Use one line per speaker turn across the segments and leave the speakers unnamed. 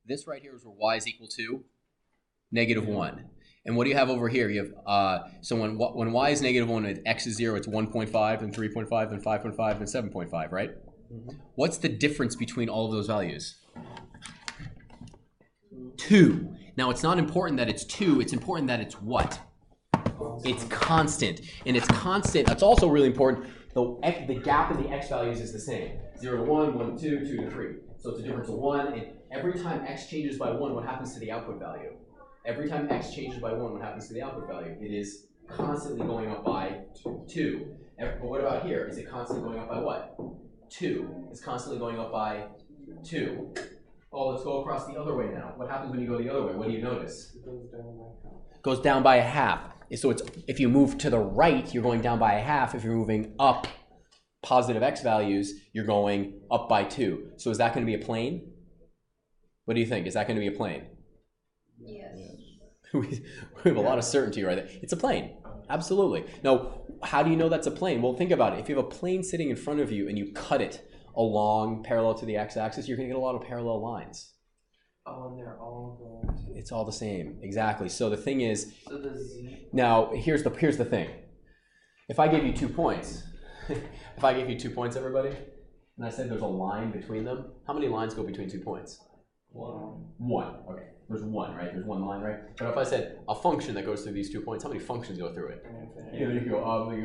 this right here is where y is equal to -1. And what do you have over here? You have so when y is -1 and x is 0, it's 1.5 and 3.5 and 5.5 and 7.5, right? Mm-hmm. What's the difference between all of those values? 2. Now it's not important that it's 2, it's important that it's what? It's constant. And it's constant, that's also really important. The gap in the x values is the same. 0 to 1, 1 to 2, 2 to 3. So it's a difference of 1, and every time x changes by 1, what happens to the output value? Every time x changes by 1, what happens to the output value? It is constantly going up by 2. But what about here? Is it constantly going up by what? 2. It's constantly going up by 2. Oh, let's go across the other way now. What happens when you go the other way? What do you notice? It goes down by half. It goes down by a half. So it's, if you move to the right, you're going down by a half. If you're moving up positive x values, you're going up by 2. So is that going to be a plane? What do you think? Is that going to be a plane?
Yes.
We have a lot of certainty right there. It's a plane. Absolutely. Now, how do you know that's a plane? Well, think about it. If you have a plane sitting in front of you and you cut it along parallel to the x-axis, you're going to get a lot of parallel lines.
Oh, and they're all going to...
It's all the same. Exactly. So the thing is...
So the z...
Now, here's the thing. If I gave you 2 points, if I gave you 2 points, everybody, and I said there's a line between them, how many lines go between 2 points? 1. Okay. There's 1, right? There's 1 line, right? But if I said a function that goes through these 2 points, how many functions go through it? You can go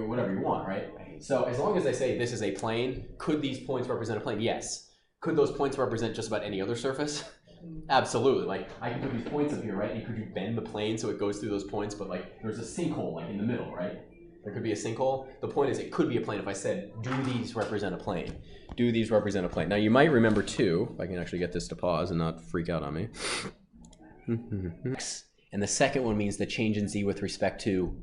whatever you want, right? So as long as I say this is a plane, could these points represent a plane? Yes. Could those points represent just about any other surface? Absolutely. Like, I can put these points up here, right? And could you bend the plane so it goes through those points? But like, there's a sinkhole like in the middle, right? There could be a sinkhole. The point is, it could be a plane if I said, do these represent a plane? Do these represent a plane? Now, you might remember too, if I can actually get this to pause and not freak out on me. And the second one means the change in z with respect to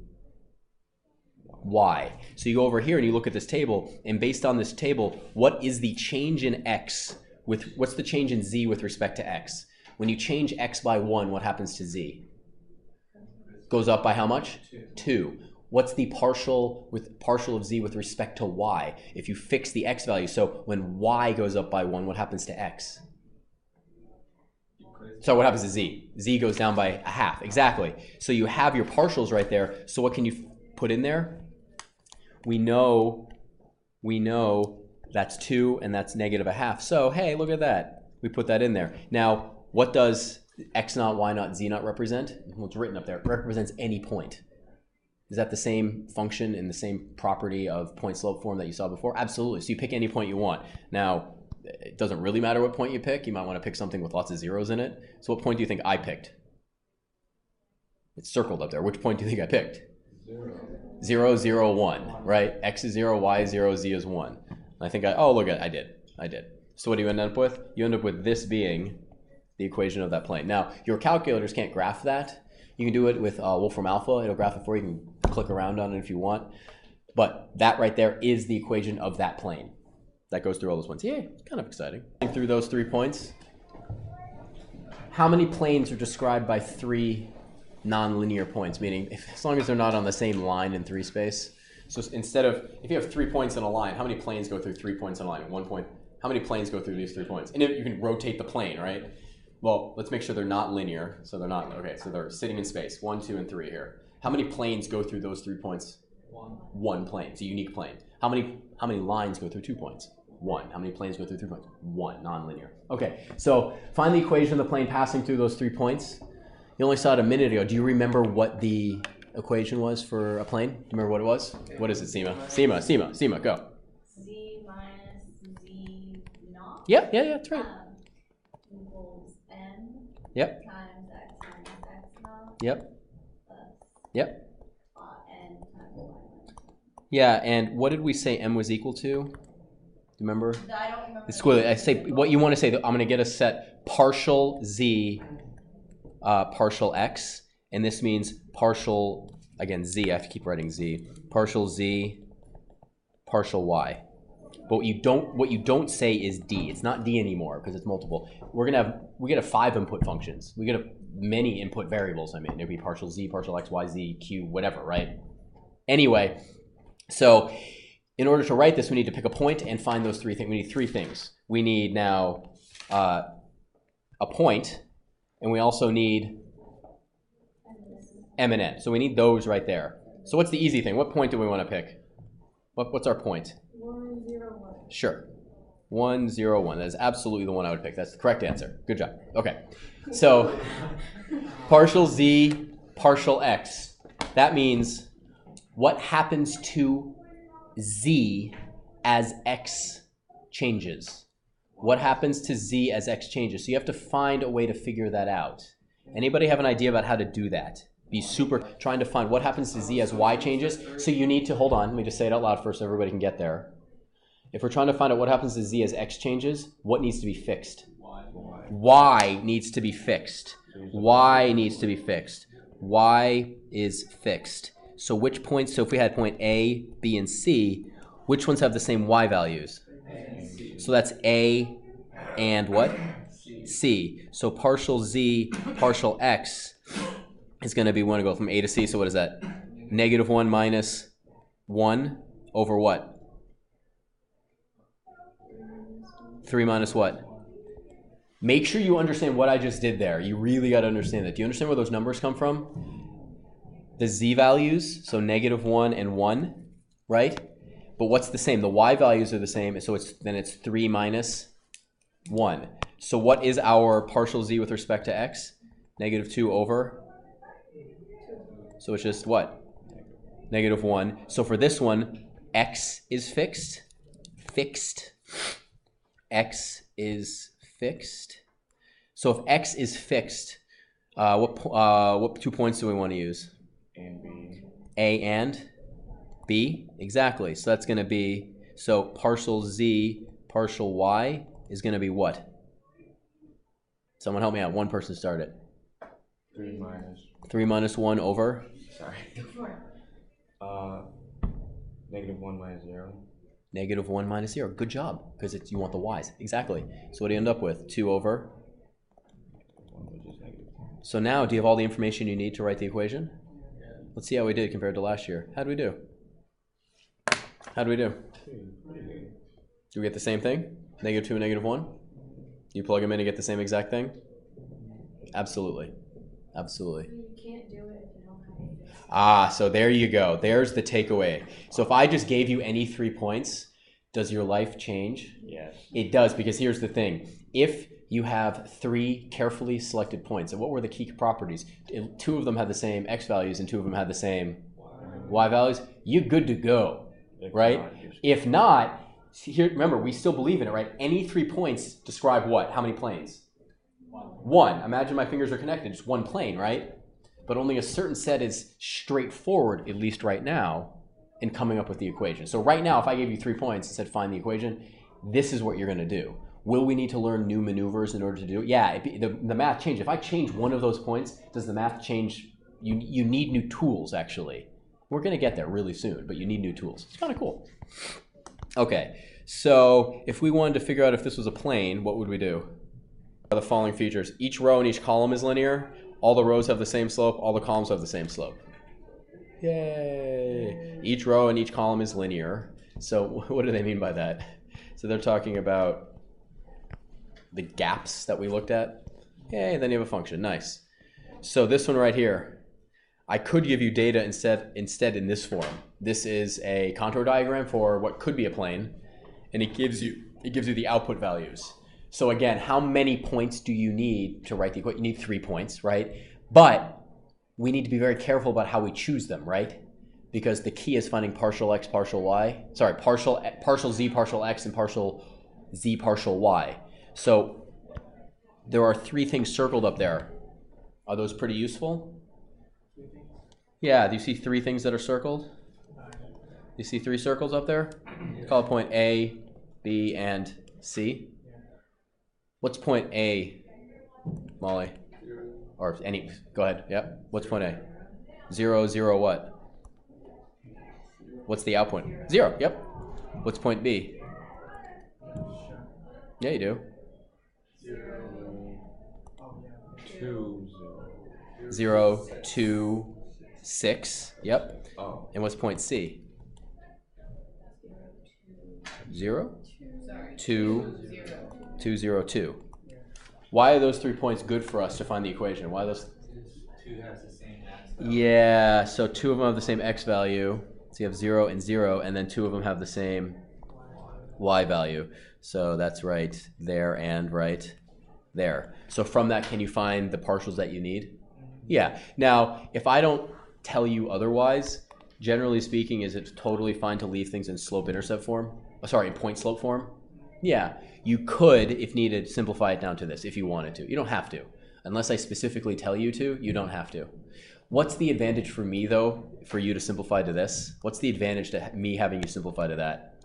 y. So you go over here and you look at this table, and based on this table, what is the change in x with, what's the change in z with respect to x? When you change x by 1, what happens to z? Goes up by how much? 2. What's the partial of z with respect to y? If you fix the x value, so when y goes up by 1, what happens to x? So what happens to z? Z goes down by a half. Exactly. So you have your partials right there. So what can you put in there? We know that's 2 and that's -1/2. So hey, look at that. We put that in there. Now, what does x naught, y naught, z naught represent? Well, it's written up there. It represents any point. Is that the same function and the same property of point slope form that you saw before? Absolutely. So you pick any point you want. Now, it doesn't really matter what point you pick. You might want to pick something with lots of zeros in it. So what point do you think I picked? It's circled up there. Which point do you think I picked? 0, 0, 1, right? X is 0, y is 0, z is 1. And I think oh, look at it. I did. So what do you end up with? You end up with this being the equation of that plane. Now, your calculators can't graph that. You can do it with Wolfram Alpha. It'll graph it for you. You can click around on it if you want. But that right there is the equation of that plane. That goes through all those points. Yeah, it's kind of exciting. Through those 3 points, how many planes are described by 3 nonlinear points? Meaning, as long as they're not on the same line in 3 space. So instead of, if you have 3 points in a line, how many planes go through 3 points in a line? 1 point. How many planes go through these 3 points? And if you can rotate the plane, right? Well, let's make sure they're not linear. So they're not, okay, so they're sitting in space. 1, 2, and 3 here. How many planes go through those 3 points? 1 plane. It's a unique plane. How many lines go through 2 points? 1. How many planes go through 3 points? 1, nonlinear. Okay, so find the equation of the plane passing through those 3 points. You only saw it a minute ago. Do you remember what the equation was for a plane? Do you remember what it was? What is it, Seema? Seema, go.
Z minus Z naught.
Yeah, that's right.
Equals n.
Yep.
Times x minus x naught.
Yep.
Plus
Yep.
n times y naught.
Yeah, and what did we say m was equal to? Do you remember?
I don't remember.
It's cool. I say what you want to say. I'm going to get a set partial z, partial x, and this means partial, again, z. I have to keep writing z. Partial z, partial y. But what you don't say is d. It's not d anymore because it's multiple. We get a 5 input functions. We get many input variables. I mean, there'd be partial z, partial x, y, z, q, whatever, right? Anyway, so in order to write this, we need to pick a point and find those 3 things. We need 3 things. We need now a point, And we also need m and n. So we need those right there. So what's the easy thing? What point do we want to pick? What's our point?
1, 0, 1.
Sure. 1, 0, 1. That is absolutely the one I would pick. That's the correct answer. Good job. Okay. So partial z, partial x. That means what happens to z as x changes? What happens to z as x changes? So you have to find a way to figure that out. Anybody have an idea about how to do that? Be super trying to find what happens to z as y changes. So you need to, hold on, let me just say it out loud first so everybody can get there. If we're trying to find out what happens to z as x changes, what needs to be fixed? Y needs to be fixed. Y needs to be fixed. Y is fixed. So which points, so if we had point A, B, and C, which ones have the same y values? So that's A and what? C. So partial z, partial x is going to be, we want to go from A to C, so what is that? -1 minus 1 over what? 3 minus what? Make sure you understand what I just did there. You really got to understand that. Do you understand where those numbers come from? The z values, so -1 and 1, right? But what's the same? The y values are the same, so then it's 3 minus 1. So what is our partial z with respect to x? -2 over? So it's just what? -1. So for this one, x is fixed. Fixed. X is fixed. So if x is fixed, what 2 points do we want to use?
A and B.
A and B? Exactly. So that's going to be, so partial z, partial y is going to be what? Someone help me out. One person start it.
3 minus.
3 minus 1 over?
Sorry. -1 minus 0.
-1 minus 0. Good job, because you want the y's. Exactly. So what do you end up with? 2 over?
1, which is -10.
So now, do you have all the information you need to write the equation? Let's see how we did compared to last year. How do we do? How do we do? Do we get the same thing? -2 and -1? You plug them in and get the same exact thing? Absolutely. Absolutely.
You can't do it if you don't have it.
Ah, so there you go. There's the takeaway. So if I just gave you any 3 points, does your life change?
Yes.
It does, because here's the thing. If you have 3 carefully selected points, and what were the key properties? 2 of them had the same x values and 2 of them had the same y values. You're good to go, right? If not, here, remember, we still believe in it, right? Any 3 points describe what? How many planes? 1. Imagine my fingers are connected, just 1 plane, right? But only a certain set is straightforward, at least right now, in coming up with the equation. So right now, if I gave you 3 points and said find the equation, this is what you're going to do. Will we need to learn new maneuvers in order to do it? Yeah, the math changes. If I change one of those points, does the math change? You need new tools, actually. We're going to get there really soon, but you need new tools. It's kind of cool. Okay, so if we wanted to figure out if this was a plane, what would we do? The following features. Each row and each column is linear. All the rows have the same slope. All the columns have the same slope. Yay! Each row and each column is linear. So what do they mean by that? So they're talking about the gaps that we looked at. Yay, then you have a function. Nice. So this one right here, I could give you data instead in this form. This is a contour diagram for what could be a plane, and it gives you the output values. So again, how many points do you need to write the equation? You need 3 points, right? But we need to be very careful about how we choose them, right? Because the key is finding partial x, partial y. Sorry, partial z, partial x, and partial z, partial y. So there are 3 things circled up there. Are those pretty useful? Yeah, do you see 3 things that are circled? You see 3 circles up there? Call it point A, B, and C. What's point A, Molly? Or any, go ahead, yep. What's point A? 0, 0 what? What's the output? 0, yep. What's point B? Yeah, you do. 0, 2, 6, yep.
Oh.
And what's point C? 0, 2, 2, 0, 2. Why are those 3 points good for us to find the equation? Why are those?
2 has the same x value.
Yeah, so 2 of them have the same x value. So you have 0 and 0, and then 2 of them have the same y value. So that's right there and right there. So from that, can you find the partials that you need? Yeah. Now, if I don't tell you otherwise, generally speaking, is it totally fine to leave things in slope-intercept form? Sorry, in point-slope form? Yeah. You could, if needed, simplify it down to this if you wanted to. You don't have to. Unless I specifically tell you to, you don't have to. What's the advantage for me, though, for you to simplify to this? What's the advantage to me having you simplify to that?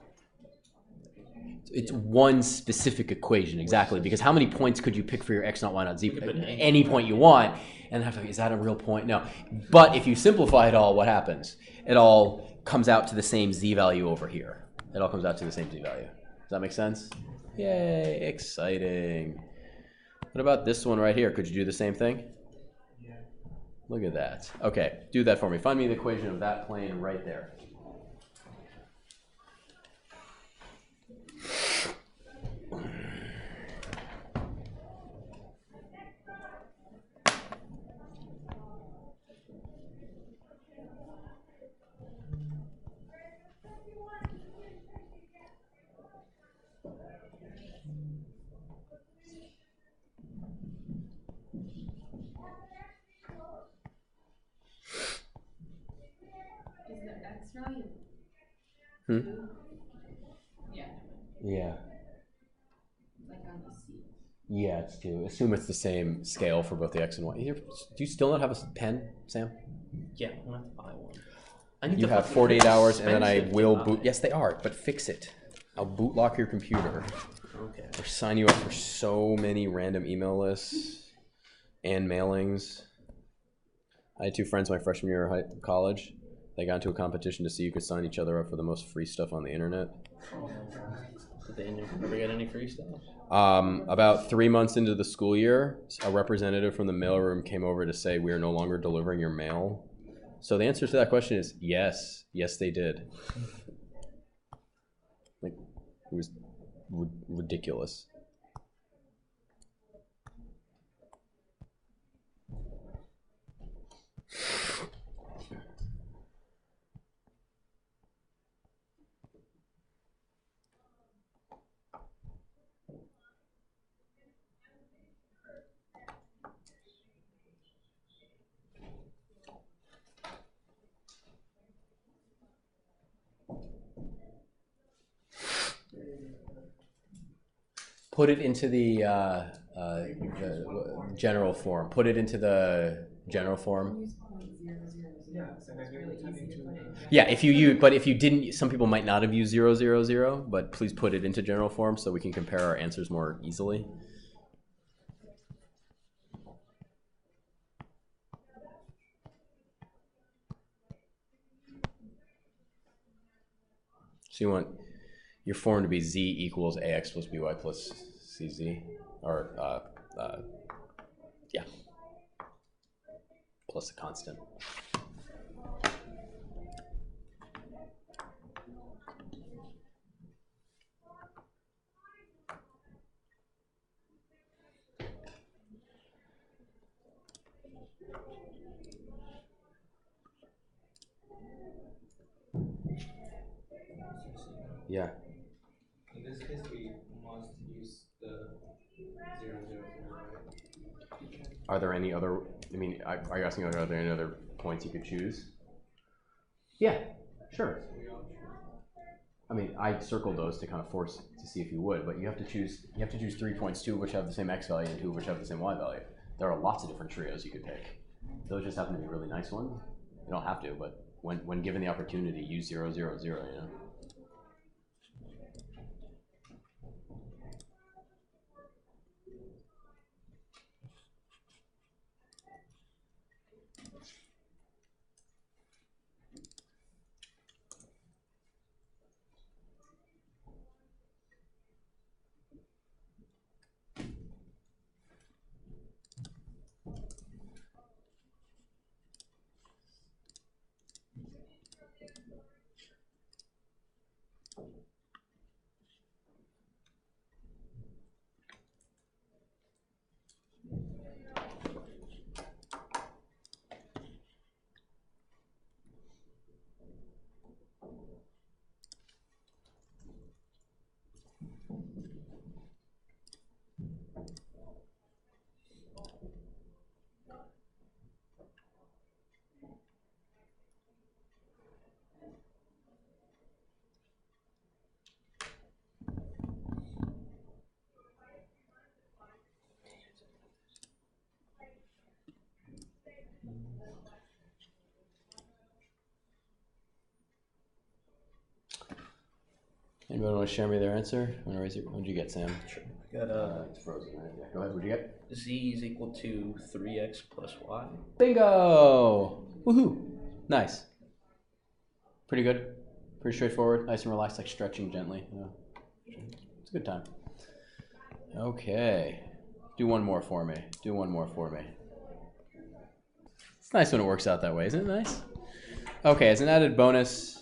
It's one specific equation, exactly, because how many points could you pick for your x naught, y naught, z? Any point you want, and have to, is that a real point? No. But if you simplify it all, what happens? It all comes out to the same z value over here. It all comes out to the same z value. Does that make sense? Yay, exciting. What about this one right here? Could you do the same thing?
Yeah.
Look at that. Okay, do that for me. Find me the equation of that plane right there.
Is the x value?
Hmm?
2? Yeah.
Yeah.
Like on the C.
Yeah, it's 2. Assume it's the same scale for both the x and y. Here, do you still not have a pen, Sam?
Yeah, I'm gonna have to buy one. I need
You
to
have
fucking-
48 hours, and then I
expensive to
will
buy.
boot. Yes, they are, but fix it. I'll boot lock your computer
Okay.
or sign you up for so many random email lists and mailings. I had 2 friends my freshman year of college. They got into a competition to see who could sign each other up for the most free stuff on the internet.
Oh my god. Did they ever get any free stuff?
About 3 months into the school year, a representative from the mailroom came over to say we are no longer delivering your mail. So the answer to that question is yes. Yes, they did. Like, it was ridiculous. Put it into the general form. Put it into the general form.
Use 0.000.
Yeah, so
It's
maybe
really
we're
easy to
turning
put in.
Yeah, if you use, but if you didn't, some people might not have used 000, but please put it into general form so we can compare our answers more easily. So you want your form to be z equals ax plus by plus cz, or yeah, plus a constant. Yeah.
In this case, we must use the 000, right?
Are there any other? I mean, are you asking are there any other points you could choose? Yeah, sure. I mean, I circled those to kind of force to see if you would, but you have to choose. You have to choose 3 points, 2 of which have the same x value and 2 of which have the same y value. There are lots of different trios you could pick. Those just happen to be really nice ones. You don't have to, but when given the opportunity, use 000. You know. Anybody want to share me their answer? What'd you get, Sam?
Sure. I got
It's frozen, right? Yeah. Go ahead. What'd you get?
z is equal to 3x plus y.
Bingo! Woohoo! Nice. Pretty good. Pretty straightforward. Nice and relaxed, like stretching gently. You know. It's a good time. Okay. Do one more for me. Do one more for me. It's nice when it works out that way, isn't it nice? Okay, as an added bonus,